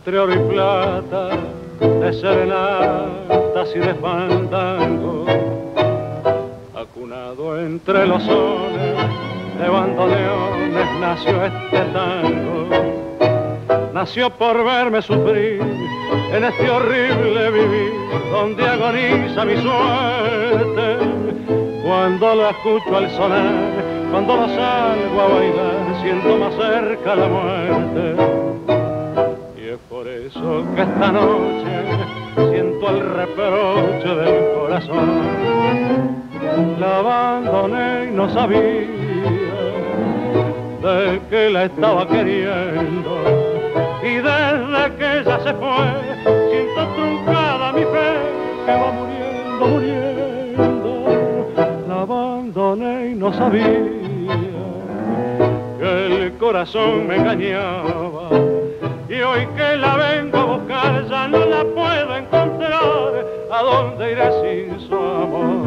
entre oro y plata, de serenatas y de fandango, acunado entre los sones de bandoneones, nació este tango. Nació por verme sufrir en este horrible vivir, donde agoniza mi suerte. Cuando lo escucho al sonar, cuando lo salgo a bailar, siento más cerca la muerte. Y es por eso que esta noche siento el reproche del corazón. La abandoné y no sabía de que la estaba queriendo. Y desde que ella se fue, siento truncada mi fe, que va muriendo, muriendo. La abandoné y no sabía que el corazón me engañaba. Y hoy que la vengo a buscar, ya no la puedo encontrar. ¿A dónde iré sin su amor?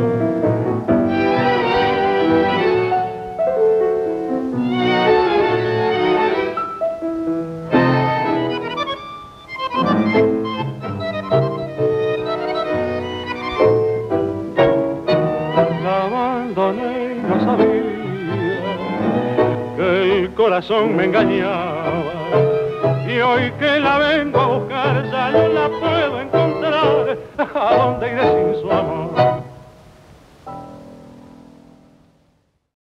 No sabía que el corazón me engañaba, y hoy que la vengo a buscar ya no la puedo encontrar. ¿A dónde iré sin su amor?